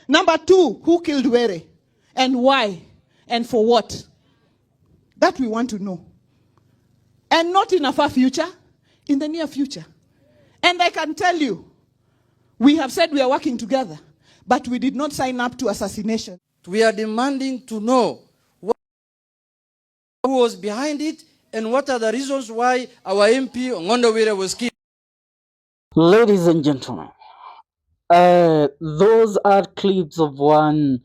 Number two, who killed Were and why and for what? That we want to know. And not in a far future, in the near future. And I can tell you, we have said we are working together, but we did not sign up to assassination. We are demanding to know who was behind it and what are the reasons why our MP Ong'ondo Were was killed. Ladies and gentlemen, those are clips of one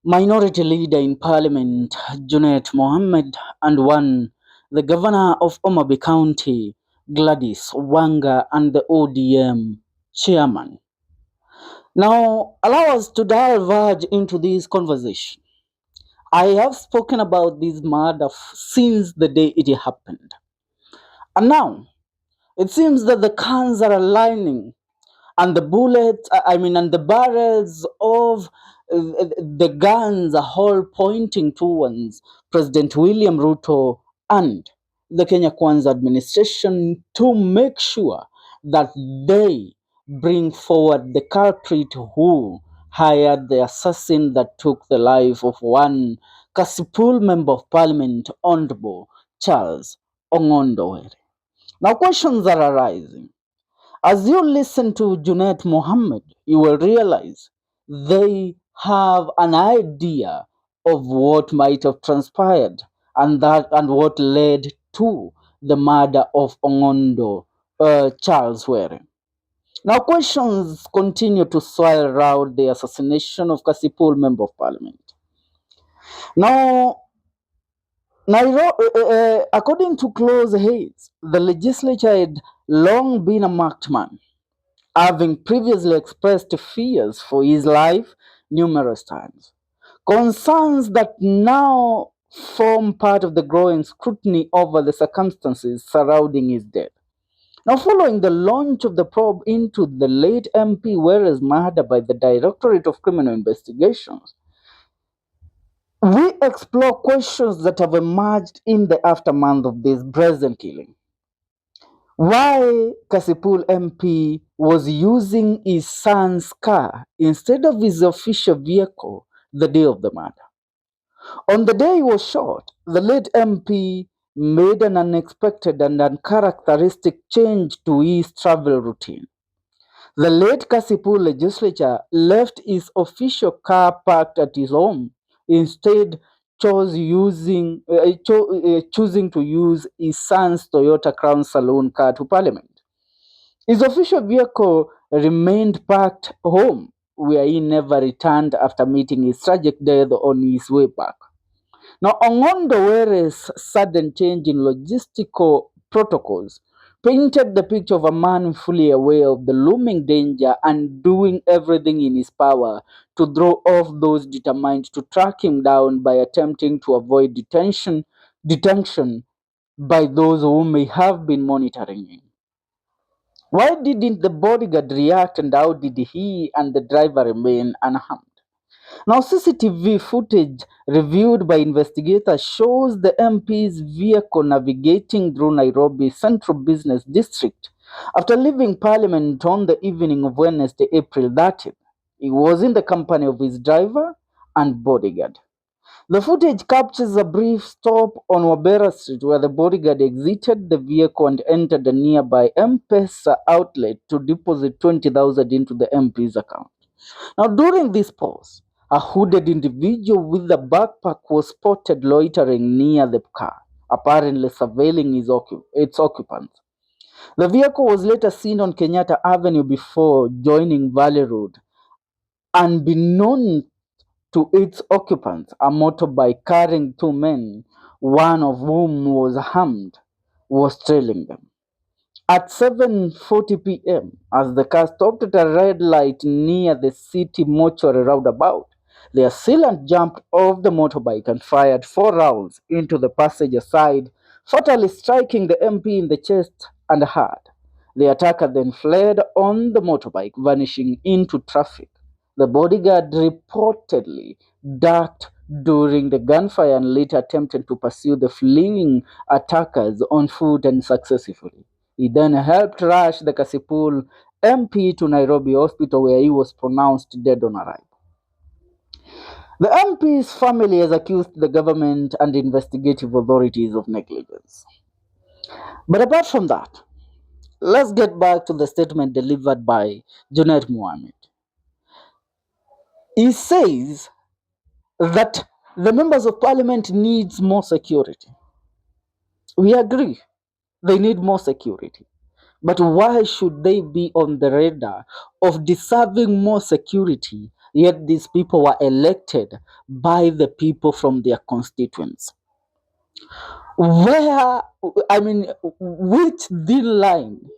minority leader in parliament, Junet Mohammed, and one, the governor of Omabi County, Gladys Wanga, and the ODM chairman. Now, allow us to diverge into this conversation. I have spoken about this murder since the day it happened. And now, it seems that the cans are aligning and the bullets, and the barrels of the guns are all pointing towards President William Ruto and the Kenya Kwanza administration to make sure that they bring forward the culprit who hired the assassin that took the life of one Kaspul member of parliament, Honorable Charles Ong'ondo. Now questions are arising. As you listen to Junet Mohammed, you will realize they have an idea of what might have transpired and what led to the murder of Ong'ondo Charles Were. Now questions continue to swirl around the assassination of Kasipul Member of Parliament. Now, according to close aides, the legislature had long been a marked man, having previously expressed fears for his life numerous times. Concerns that now form part of the growing scrutiny over the circumstances surrounding his death. Now, following the launch of the probe into the late MP Were's murder by the Directorate of Criminal Investigations, we explore questions that have emerged in the aftermath of this brazen killing. Why Kasipul MP was using his son's car instead of his official vehicle the day of the murder. On the day he was shot, the late MP made an unexpected and uncharacteristic change to his travel routine. The late Kasipul legislature left his official car parked at his home, instead choosing to use his son's Toyota Crown Saloon car to parliament. His official vehicle remained parked home, where he never returned after meeting his tragic death on his way back. Now, Ong'ondo Were's sudden change in logistical protocols painted the picture of a man fully aware of the looming danger and doing everything in his power to throw off those determined to track him down by attempting to avoid detention by those who may have been monitoring him. Why didn't the bodyguard react, and how did he and the driver remain unharmed? Now, CCTV footage reviewed by investigators shows the MP's vehicle navigating through Nairobi's Central Business District after leaving Parliament on the evening of Wednesday, April 30th. He was in the company of his driver and bodyguard. The footage captures a brief stop on Wabera Street where the bodyguard exited the vehicle and entered a nearby M-Pesa outlet to deposit 20,000 into the MP's account. Now, during this pause, a hooded individual with a backpack was spotted loitering near the car, apparently surveilling its occupants. The vehicle was later seen on Kenyatta Avenue before joining Valley Road. Unbeknown to its occupants, a motorbike carrying two men, one of whom was armed, was trailing them. At 7:40 p.m., as the car stopped at a red light near the city mortuary roundabout, the assailant jumped off the motorbike and fired 4 rounds into the passenger side, fatally striking the MP in the chest and heart. The attacker then fled on the motorbike, vanishing into traffic. The bodyguard reportedly ducked during the gunfire and later attempted to pursue the fleeing attackers on foot and successfully. He then helped rush the Kasipul MP to Nairobi Hospital, where he was pronounced dead on arrival. The MP's family has accused the government and investigative authorities of negligence. But apart from that, let's get back to the statement delivered by Junaid Mohammed. He says that the members of parliament needs more security. We agree, they need more security. But why should they be on the radar of deserving more security, yet these people were elected by the people from their constituents? Where, I mean, which thin line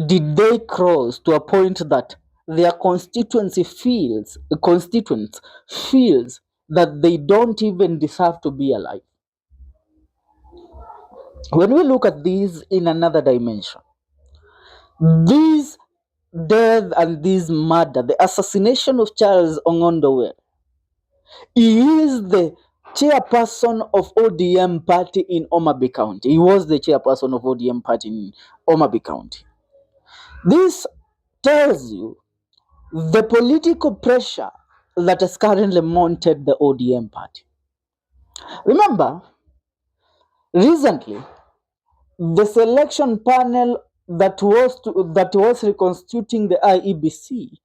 did they cross to a point that their constituents feels that they don't even deserve to be alive? When we look at these in another dimension, this death and this murder, the assassination of Charles Ong'ondo, he is the chairperson of ODM party in Omagh County. He was the chairperson of ODM party in Omagh County. This tells you the political pressure that has currently mounted the ODM party. Remember, recently, the selection panel that was reconstituting the IEBC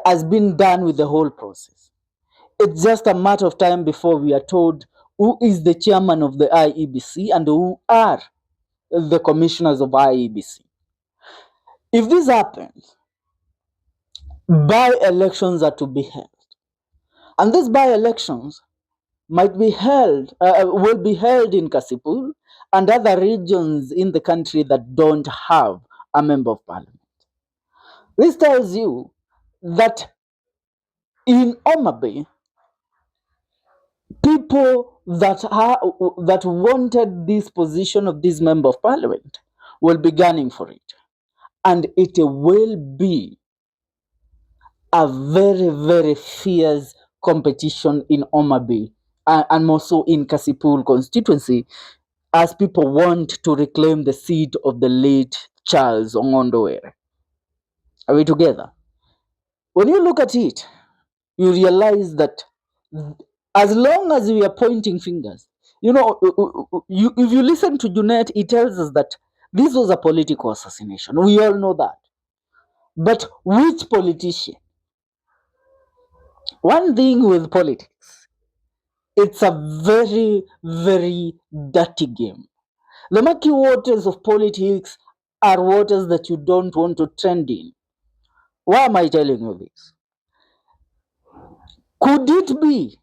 has been done with the whole process. It's just a matter of time before we are told who is the chairman of the IEBC and who are the commissioners of IEBC. If this happens, by-elections are to be held. And these by-elections will be held in Kaspul and other regions in the country that don't have a member of parliament. This tells you that in Omagh, people that wanted this position of this member of parliament will be gunning for it. And it will be a very, very fierce competition in Omagh and more so in Kaspul constituency, as people want to reclaim the seat of the late Charles Ong'ondo. Are we together? When you look at it, you realize that as long as we are pointing fingers, if you listen to Junet, he tells us that this was a political assassination. We all know that. But which politician? One thing with politics, it's a very, very dirty game. The murky waters of politics are waters that you don't want to trend in. Why am I telling you this? Could it be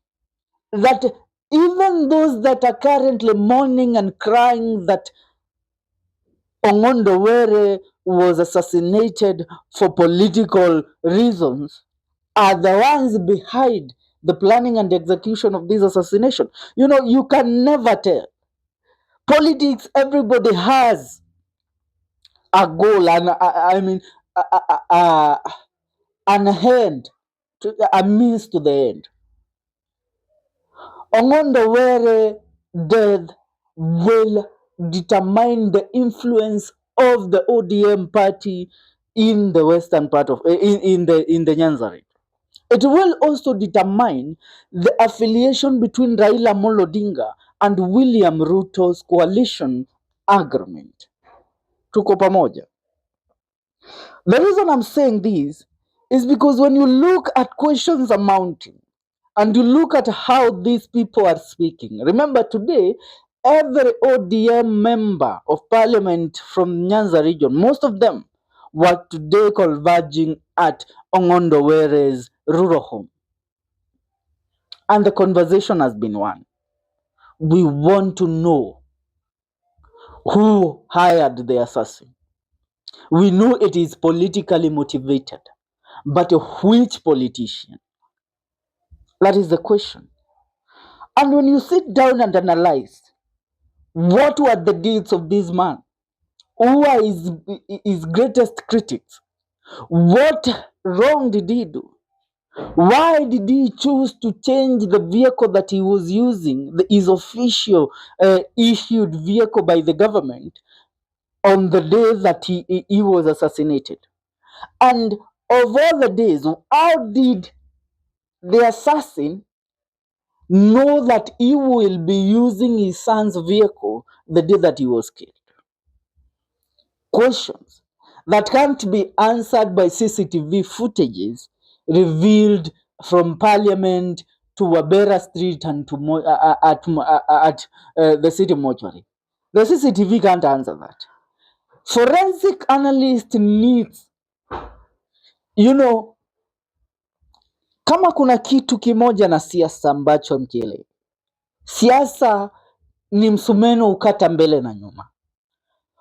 that even those that are currently mourning and crying that Ong'ondo was assassinated for political reasons are the ones behind the planning and execution of this assassination? You can never tell. Politics, everybody has a goal and an end, a means to the end. Ong'ondo death will determine the influence of the ODM party in the western part of in the Nyanza region. It will also determine the affiliation between Raila Odinga and William Ruto's coalition agreement. Tuko pamoja. The reason I'm saying this is because when you look at questions are mounting and you look at how these people are speaking, remember today, every ODM member of parliament from Nyanza region, most of them were today converging at Ong'ondo rural home. And the conversation has been one. We want to know who hired the assassin. We know it is politically motivated, but which politician? That is the question. And when you sit down and analyze what were the deeds of this man, who are his greatest critics, what wrong did he do? Why did he choose to change the vehicle that he was using, his official issued vehicle by the government, on the day that he was assassinated? And of all the days, how did the assassin know that he will be using his son's vehicle the day that he was killed? Questions that can't be answered by CCTV footages revealed from Parliament to Wabera Street and to the city mortuary. The CCTV can't answer that. Forensic analyst needs, kama kuna kitu kimoja na siasa ambacho mkielewa, siasa ni msumeno ukata mbele na nyuma.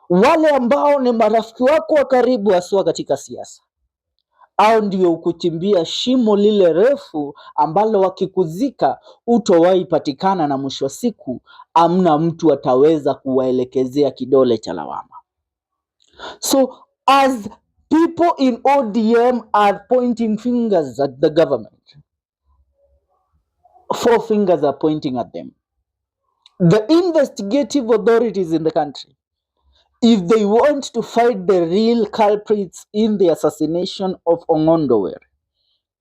Wale ambao ni marafiki wako wa karibu haswa katika siasa, au ndio ukuchimbia shimo lile refu ambalo wakikuzika utowahi patikana, na mwisho wa siku amna mtu ataweza kuwaelekezea kidole cha lawama. So as people in ODM are pointing fingers at the government, 4 fingers are pointing at them. The investigative authorities in the country, if they want to fight the real culprits in the assassination of Ong'ondo,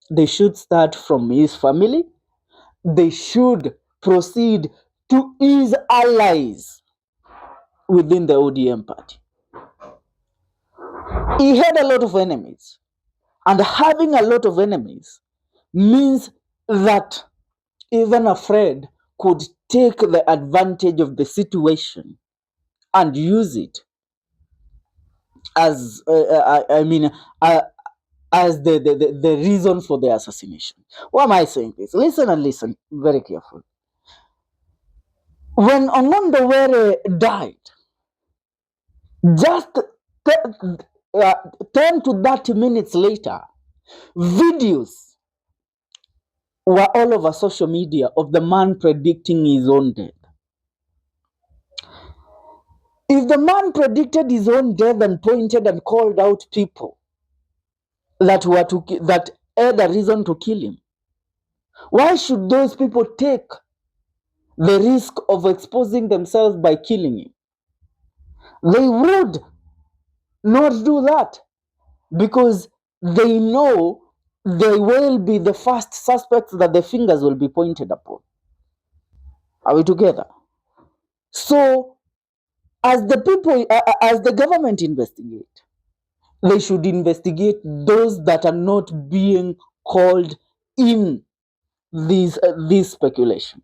they should start from his family. They should proceed to his allies within the ODM party. He had a lot of enemies, and having a lot of enemies means that even a friend could take the advantage of the situation and use it as as the reason for the assassination. Why am I saying this? Listen and listen very carefully. When Ong'ondo died, just 10 to 30 minutes later, videos were all over social media of the man predicting his own death. If the man predicted his own death and pointed and called out people that had a reason to kill him, why should those people take the risk of exposing themselves by killing him? They would not do that because they know they will be the first suspects that the fingers will be pointed upon. Are we together? So, as the government investigate, they should investigate those that are not being called in this speculation.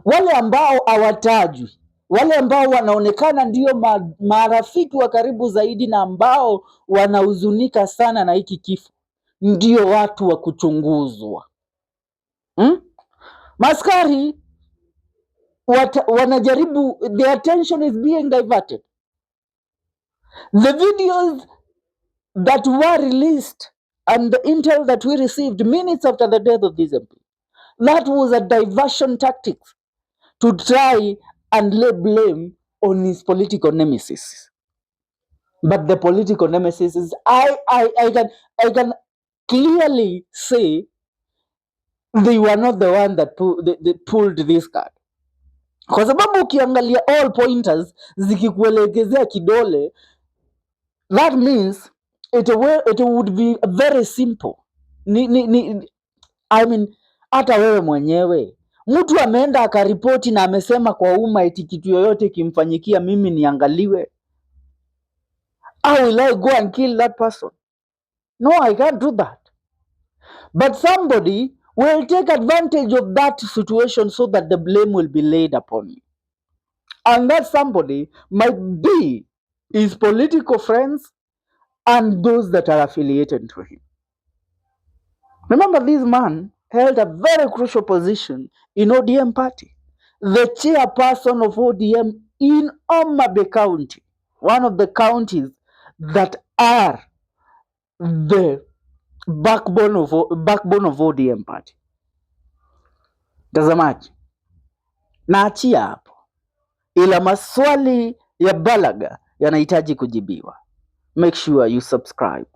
Wale ambao hawatajwi, wale ambao wanaonekana ndio marafiki wa karibu zaidi na ambao wanahuzunika sana na hiki kifo, ndio watu wa kuchunguzwa. Maskari wanajaribu, the attention is being diverted. The videos that were released and the intel that we received minutes after the death of this MP, that was a diversion tactic to try and lay blame on his political nemesis. But the political nemesis is, I can clearly say they were not the one that pulled this card. Kwa sababu ukiangalia all pointers zikikuelekezea kidole, that means it would be very simple. Hata wewe mwenyewe mtu ameenda akaripoti na amesema kwa umma eti kitu yoyote kimfanyikia mimi niangaliwe. How will I go and kill that person? No, I can't do that. But somebody will take advantage of that situation so that the blame will be laid upon you. And that somebody might be his political friends and those that are affiliated to him. Remember, this man held a very crucial position in ODM party. The chairperson of ODM in Omabe County, one of the counties that are the backbone of ODM party. Tazamaji, naachia hapo, ila maswali ya balaga yanahitaji kujibiwa. Make sure you subscribe.